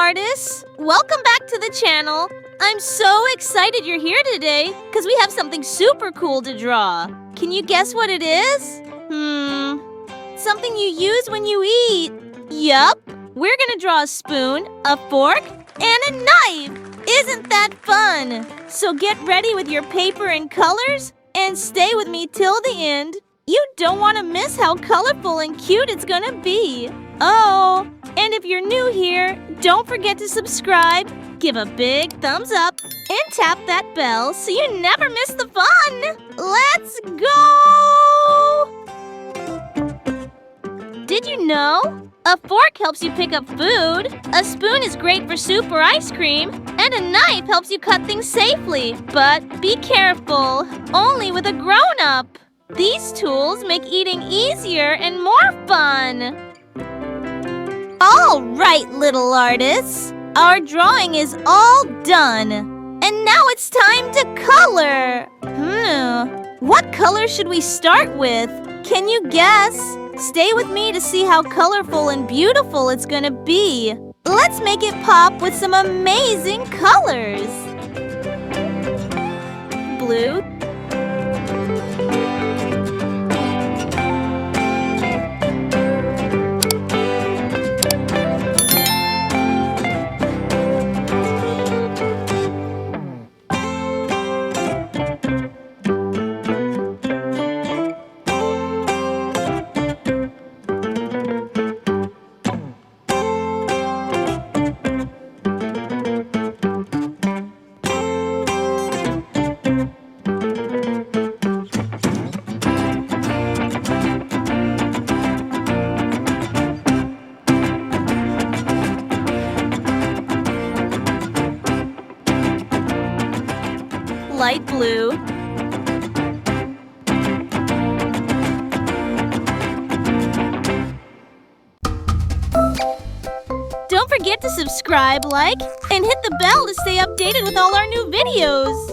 artists! Welcome back to the channel. I'm so excited you're here today because we have something super cool to draw. Can you guess what it is? Something you use when you eat. Yup, we're gonna draw a spoon, a fork, and a knife. Isn't that fun? So get ready with your paper and colors and stay with me till the end. You don't want to miss how colorful and cute it's gonna be. Oh, and if you're new here, don't forget to subscribe, give a big thumbs up, and tap that bell so you never miss the fun. Let's go! Did you know? A fork helps you pick up food, a spoon is great for soup or ice cream, and a knife helps you cut things safely. But be careful, only with a grown-up. These tools make eating easier and more fun. All right, little artists. Our drawing is all done. And now it's time to color. What color should we start with? Can you guess? Stay with me to see how colorful and beautiful it's gonna be. Let's make it pop with some amazing colors. Blue. Light blue. Don't forget to subscribe, like, and hit the bell to stay updated with all our new videos.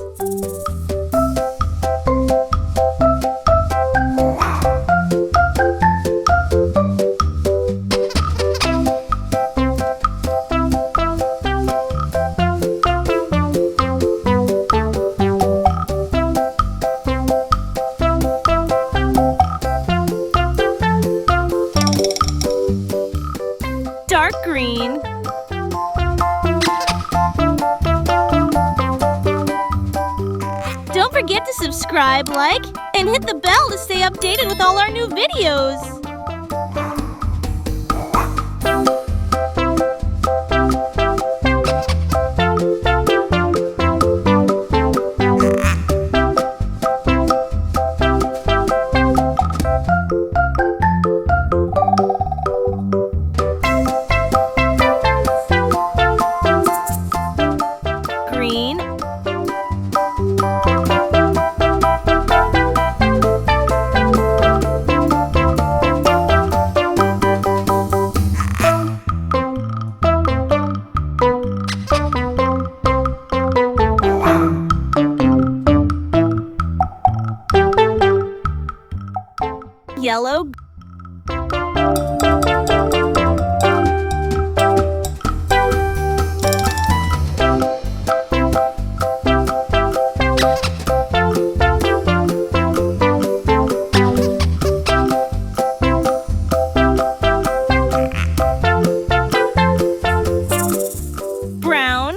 Dark green. Don't forget to subscribe, like, and hit the bell to stay updated with all our new videos. Green. Yellow. Brown.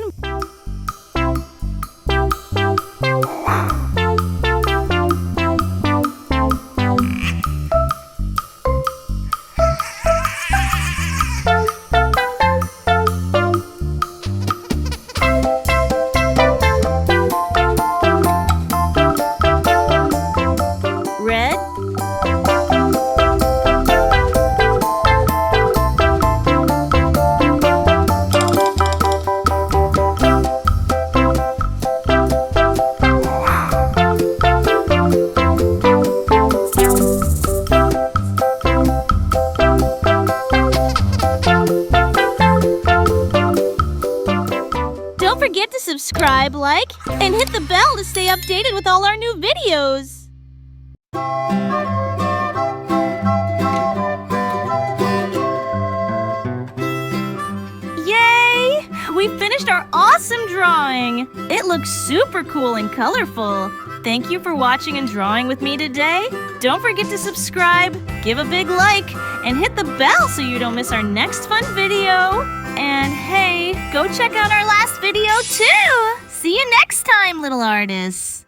Red. Don't forget to subscribe, like, and hit the bell to stay updated with all our new videos. Yay! finished our awesome drawing! It looks super cool and colorful. Thank you for watching and drawing with me today. Don't forget to subscribe, give a big like, and hit the bell so you don't miss our next fun video. And hey, go check out our last video too! See you next time, little artists!